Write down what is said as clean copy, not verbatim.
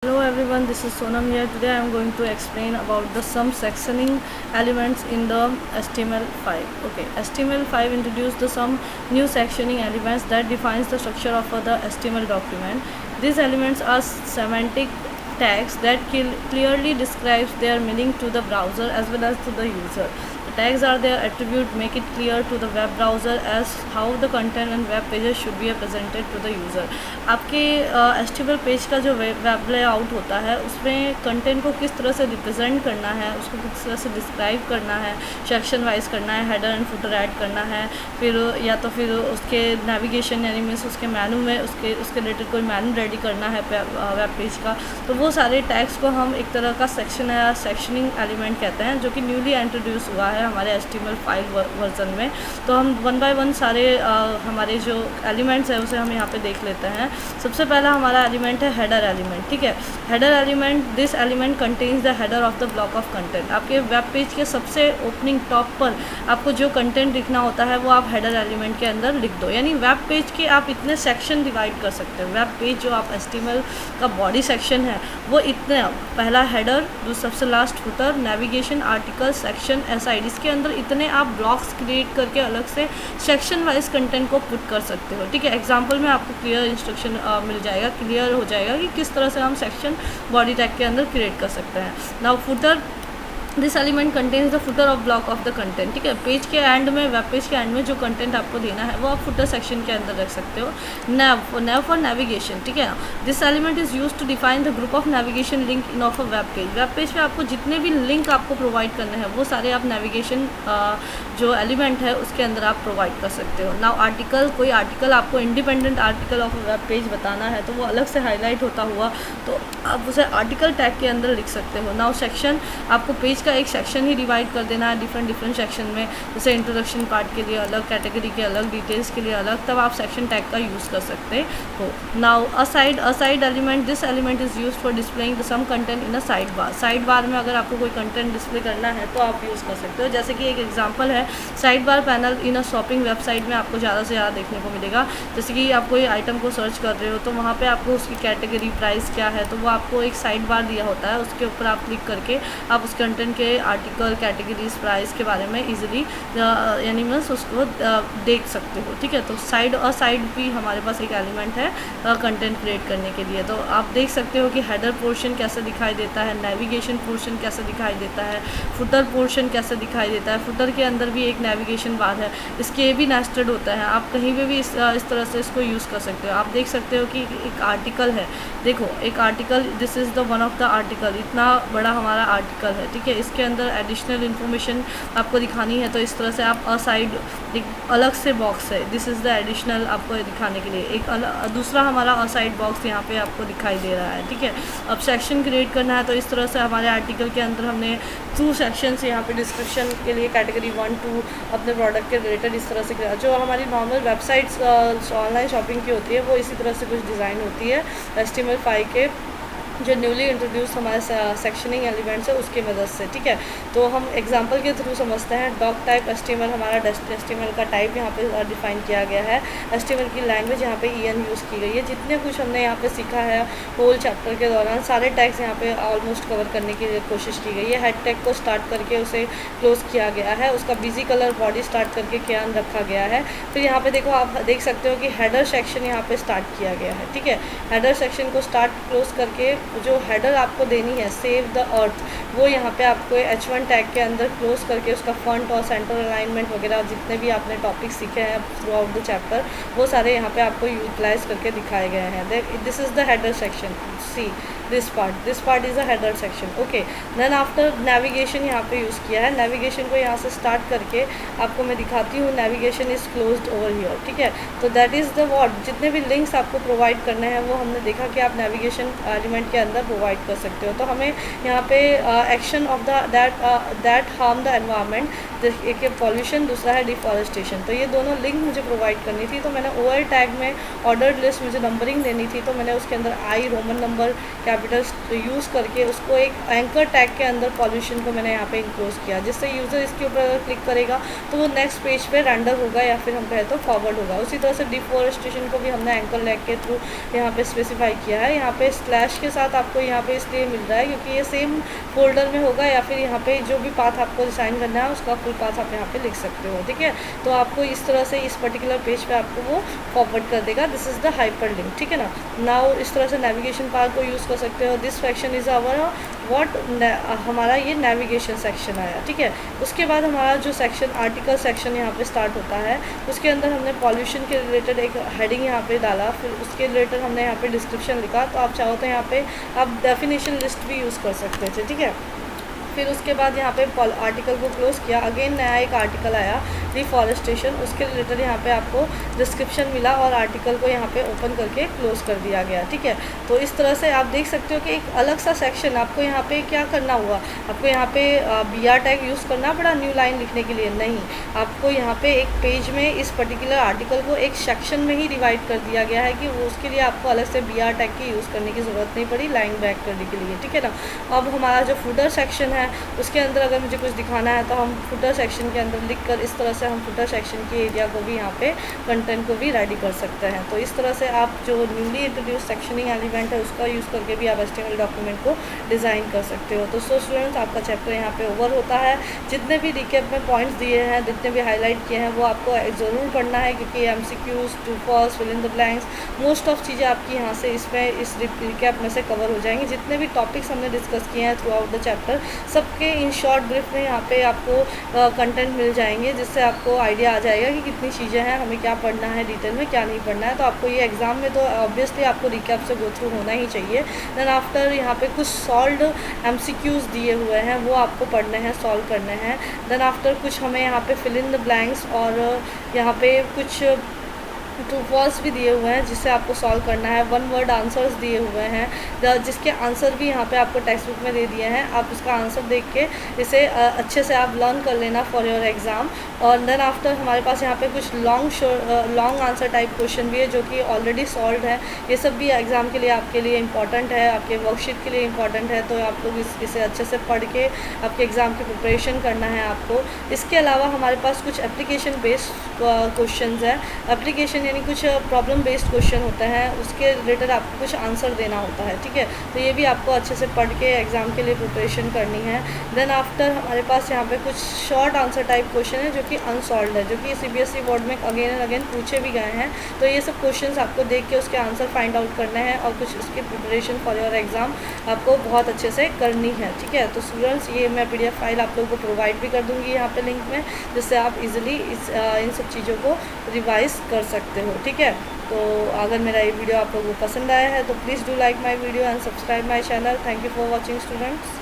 Hello everyone, this is Sonam here. Today I am going to explain about the some sectioning elements in the HTML5. Okay, HTML5 introduced the some new sectioning elements that defines the structure of the HTML document. These elements are semantic tags that clearly describes their meaning to the browser as well as to the user. The tags are their attribute, make it clear to the web browser as how the content and web pages should be presented to the user. आपके HTML page का जो web layout होता है उसमें content को किस तरह से रिप्रेजेंट करना है, उसको किस तरह से डिस्क्राइब करना है, सेक्शन वाइज करना है, हेडर एंड फुटर ऐड करना है, फिर या तो फिर उसके नेविगेशन यानी मीन्स उसके मेनू में उसके रिलेटेड कोई मेनू रेडी करना है वेब पेज का, तो वो सारे टैग्स को हम एक तरह का सेक्शन या सेक्शनिंग एलिमेंट कहते हैं, जो कि न्यूली इंट्रोड्यूस हुआ है हमारे HTML5 वर्जन में। तो हम वन बाय वन सारे हमारे जो एलिमेंट्स हैं उसे हम यहाँ पे देख लेते हैं। सबसे पहला हमारा एलिमेंट है हेडर एलिमेंट। ठीक है, header element, this element contains the header of the block of content. आपके वेब पेज के सबसे ओपनिंग टॉप पर आपको जो कंटेंट लिखना होता है वो आप हेडर एलिमेंट के अंदर लिख दो। यानी वेब पेज के आप इतने सेक्शन डिवाइड कर सकते हो। वेब पेज जो आप HTML का बॉडी सेक्शन है वो इतने, पहला हेडर, जो सबसे last footer, navigation, article, section, aside, इसके अंदर इतने आप ब्लॉक्स क्रिएट करके अलग से सेक्शन वाइज कंटेंट को पुट कर सकते हो। ठीक है, एग्जांपल में आपको क्लियर इंस्ट्रक्शन मिल जाएगा, क्लियर हो जाएगा कि किस तरह से हम सेक्शन बॉडी टैग के अंदर क्रिएट कर सकते हैं। Now footer, this element contains the footer of block of the content. ठीक है, पेज के एंड में, वेब पेज के एंड में जो कंटेंट आपको देना है वो आप फुटर सेक्शन के अंदर रख सकते हो। Nav for navigation. ठीक है, this element is use to define the group of navigation link in of a web page. Web page पे आपको जितने भी लिंक आपको प्रोवाइड करने हैं वो सारे आप नेविगेशन जो एलिमेंट है उसके अंदर आप प्रोवाइड कर सकते हो। नाउ आर्टिकल, कोई आर्टिकल आपको independent article of web page बताना है तो वो अलग से हाईलाइट होता हुआ तो आप उसे आर्टिकल टैग के अंदर लिख सकते हो। नाउ सेक्शन, आपको पेज का एक सेक्शन ही डिवाइड कर देना है डिफरेंट सेक्शन में, जैसे इंट्रोडक्शन पार्ट के लिए अलग, कैटेगरी के अलग, डिटेल्स के लिए अलग, तब आप सेक्शन टैग का यूज़ कर सकते हो। Now aside element, this element is use for displaying the some content in a side bar. Side bar में अगर आपको कोई कंटेंट डिस्प्ले करना है तो आप यूज़ कर सकते हो। जैसे कि एक एग्जाम्पल है, साइड बार पैनल इन अ शॉपिंग वेबसाइट में आपको ज़्यादा से ज़्यादा देखने को मिलेगा। जैसे कि आप कोई आइटम को सर्च कर रहे हो तो वहाँ पे आपको उसकी कैटेगरी, प्राइस क्या है, तो वो आपको एक साइड बार दिया होता है, उसके ऊपर आप क्लिक करके आप उस कंटेंट के आर्टिकल, कैटेगरीज, प्राइस के बारे में इजीली यानी मीन्स उसको देख सकते हो। ठीक है, तो साइड भी हमारे पास एक एलिमेंट है कंटेंट क्रिएट करने के लिए। तो आप देख सकते हो कि हेडर पोर्शन कैसे दिखाई देता है, नेविगेशन पोर्शन कैसे दिखाई देता है, फुटर पोर्शन कैसे दिखाई देता है। फुटर के अंदर भी एक नेविगेशन बार है, इसके भी नेस्टेड होता है, आप कहीं पे भी इस तरह से इसको यूज़ कर सकते हो। आप देख सकते हो कि एक आर्टिकल है, देखो एक article, this is the one of the article, इतना बड़ा हमारा आर्टिकल है। ठीक है, इसके अंदर एडिशनल इन्फॉर्मेशन आपको दिखानी है तो इस तरह से आप असाइड, एक अलग से बॉक्स है, दिस इज़ द एडिशनल, आपको दिखाने के लिए एक दूसरा हमारा असाइड बॉक्स यहाँ पे आपको दिखाई दे रहा है। ठीक है, अब सेक्शन क्रिएट करना है तो इस तरह से हमारे आर्टिकल के अंदर हमने 2 सेक्शंस यहाँ पे डिस्क्रिप्शन के लिए, कैटेगरी 1, 2 अपने प्रोडक्ट के रिलेटेड इस तरह से, जो हमारी नॉर्मल वेबसाइट्स ऑनलाइन शॉपिंग की होती है वो इसी तरह से कुछ डिज़ाइन होती है HTML5 के जो न्यूली इंट्रोड्यूस हमारे सेक्शनिंग एलिमेंट्स है उसकी मदद से। ठीक है, तो हम एग्जांपल के थ्रू समझते हैं। डॉक टाइप HTML, हमारा HTML का टाइप यहाँ पे डिफाइन किया गया है। HTML की लैंग्वेज यहाँ पे EN यूज़ की गई है। जितने कुछ हमने यहाँ पे सीखा है होल चैप्टर के दौरान, सारे टैग्स यहाँ पे ऑलमोस्ट कवर करने की कोशिश की गई है। हेड टैग को स्टार्ट करके उसे क्लोज किया गया है, उसका बिजी कलर बॉडी स्टार्ट करके क्यान रखा गया है। फिर यहाँ पे देखो, आप देख सकते हो कि हेडर सेक्शन यहाँ पे स्टार्ट किया गया है। ठीक है, हेडर सेक्शन को स्टार्ट क्लोज करके जो हेडर आपको देनी है, सेव द अर्थ, वो यहाँ पे आपको H1 टैग के अंदर क्लोज करके उसका फॉन्ट और सेंटर अलाइनमेंट वगैरह जितने भी आपने टॉपिक सीखे हैं थ्रू आउट द चैप्टर वो सारे यहाँ पे आपको यूटिलाइज करके दिखाए गए हैं। This is the header section, see this part is a header section. Okay, then after navigation यहाँ पे यूज़ किया है। नेविगेशन को यहाँ से स्टार्ट करके आपको मैं दिखाती हूँ, navigation is closed over here. ठीक है, तो दैट इज़ द व्हाट, जितने भी लिंक्स आपको प्रोवाइड करने हैं वो हमने देखा कि आप नेविगेशन एलिमेंट के अंदर प्रोवाइड कर सकते हो। तो हमें यहाँ पे action of the that harm the environment, एक पॉल्यूशन, दूसरा है डिफॉरेस्टेशन। तो ये दोनों लिंक मुझे प्रोवाइड करनी थी, तो मैंने ओवर टैग में ऑर्डर्ड लिस्ट मुझे नंबरिंग देनी थी, तो मैंने उसके अंदर आई रोमन नंबर कैपिटल्स यूज़ करके उसको एक एंकर टैग के अंदर पॉल्यूशन को मैंने यहाँ पे इंक्लोज किया, जिससे यूज़र इसके ऊपर अगर क्लिक करेगा तो वो नेक्स्ट पेज पे रेंडर होगा या फिर हम कहें तो फॉरवर्ड होगा। उसी तरह से डिफॉरेस्टेशन को भी हमने एंकर टैग के थ्रू यहाँ पे स्पेसिफाई किया है। यहाँ पे स्लैश के साथ आपको यहाँ पे इसलिए मिल रहा है क्योंकि ये सेम फोल्डर में होगा, या फिर यहाँ पे जो भी पाथ आपको डिज़ाइन करना है उसका फुल पाथ आप यहाँ पे लिख सकते हो, ठीक है। तो आपको इस तरह से इस पर्टिकुलर पेज पे आपको वो फॉरवर्ड कर देगा। This is the hyper link, ठीक है ना। नाउ इस तरह से नेविगेशन बार को यूज़ कर सकते हो। This section is our what, हमारा ये नेविगेशन सेक्शन आया, ठीक है। उसके बाद हमारा जो सेक्शन आर्टिकल सेक्शन यहाँ पे स्टार्ट होता है, उसके अंदर हमने पॉल्यूशन के रिलेटेड एक हेडिंग यहाँ पे डाला, फिर उसके रिलेटेड हमने यहाँ पे डिस्क्रिप्शन लिखा। तो आप चाहो तो यहाँ पे आप डेफिनेशन लिस्ट भी यूज़ कर सकते थे, ठीक है। फिर उसके बाद यहाँ पे आर्टिकल को क्लोज़ किया। अगेन नया एक आर्टिकल आया डिफॉरेस्टेशन, उसके रिलेटेड यहाँ पे आपको डिस्क्रिप्शन मिला और आर्टिकल को यहाँ पे ओपन करके क्लोज़ कर दिया गया, ठीक है। तो इस तरह से आप देख सकते हो कि एक अलग सा सेक्शन आपको यहाँ पे क्या करना हुआ, आपको यहाँ पे BR टैग यूज़ करना पड़ा न्यू लाइन लिखने के लिए, नहीं। आपको यहाँ पे एक पेज में इस पर्टिकुलर आर्टिकल को एक सेक्शन में ही डिवाइड कर दिया गया है कि वो उसके लिए आपको अलग से BR टैग की यूज़ करने की ज़रूरत नहीं पड़ी लाइन बैक करने के लिए, ठीक है ना। अब हमारा जो फुटर सेक्शन है उसके अंदर अगर मुझे कुछ दिखाना है तो हम फुटर सेक्शन के अंदर लिखकर इस तरह से हम फुटर सेक्शन की एरिया को भी यहाँ पे कंटेंट को भी रेडी कर सकते हैं। तो इस तरह से आप जो न्यूली इंट्रोड्यूस सेक्शनिंग एलिमेंट है उसका यूज़ करके भी आप HTML डॉक्यूमेंट को डिज़ाइन कर सकते हो। तो स्टूडेंट्स आपका चैप्टर यहाँ पे ओवर होता है। जितने भी रिकैप में पॉइंट्स दिए हैं, जितने भी हाईलाइट किए हैं वो आपको ज़रूर पढ़ना है क्योंकि MCQs, true false, fill in the blanks, most of चीज़ें आपकी यहाँ से इसमें इस रिकैप में से कवर हो जाएंगी। जितने भी टॉपिक्स हमने डिस्कस किए हैं थ्रू आउट द चैप्टर, सबके इन शॉर्ट ब्रीफ में यहाँ पे आपको कंटेंट मिल जाएंगे, जिससे आपको आइडिया आ जाएगा कि कितनी चीज़ें हैं, हमें क्या पढ़ना है डिटेल में, क्या नहीं पढ़ना है। तो आपको ये एग्ज़ाम में तो ऑब्वियसली आपको रिकैप से गो थ्रू होना ही चाहिए। देन आफ्टर यहाँ पे कुछ सॉल्व्ड MCQs दिए हुए हैं वो आपको पढ़ने हैं, सॉल्व करने हैं। देन आफ्टर कुछ हमें यहाँ पे फिल इन द ब्लैंक्स और यहाँ पे कुछ ट्रू फॉल्स भी दिए हुए हैं जिससे आपको सॉल्व करना है। वन वर्ड आंसर्स दिए हुए हैं जिसके आंसर भी यहाँ पे आपको टेक्स्ट बुक में दे दिए हैं। आप उसका आंसर देख के इसे अच्छे से आप लर्न कर लेना फॉर योर एग्ज़ाम। और देन आफ्टर हमारे पास यहाँ पे कुछ लॉन्ग आंसर टाइप क्वेश्चन भी है जो कि ऑलरेडी सॉल्व है। ये सब भी एग्ज़ाम के लिए आपके लिए इंपॉर्टेंट है, आपके वर्कशीट के लिए इंपॉर्टेंट है। तो आप लोग इसे अच्छे से पढ़ के आपके एग्ज़ाम की प्रिपरेशन करना है आपको। इसके अलावा हमारे पास कुछ एप्लीकेशन बेस्ड क्वेश्चन है। एप्लीकेशन यानी कुछ प्रॉब्लम बेस्ड क्वेश्चन होता है, उसके रिलेटेड आपको कुछ आंसर देना होता है, ठीक है। तो ये भी आपको अच्छे से पढ़ के एग्ज़ाम के लिए प्रिपरेशन करनी है। देन आफ्टर हमारे पास यहाँ पे कुछ शॉर्ट आंसर टाइप क्वेश्चन है जो कि अनसॉल्व है, जो कि CBSE बोर्ड में अगेन एंड अगेन पूछे भी गए हैं। तो ये सब क्वेश्चंस आपको देख के उसके आंसर फाइंड आउट करने हैं और कुछ उसकी प्रिपरेशन फॉर योर एग्ज़ाम आपको बहुत अच्छे से करनी है, ठीक है। तो स्टूडेंट्स ये मैं PDF फाइल आप लोगों को प्रोवाइड भी कर दूँगी यहाँ पे लिंक में, जिससे आप इजीली इन सब चीज़ों को रिवाइज कर सकते हो, ठीक है। तो अगर मेरा ये वीडियो आप लोगों को पसंद आया है तो please do like my video and subscribe my channel. Thank you for watching students.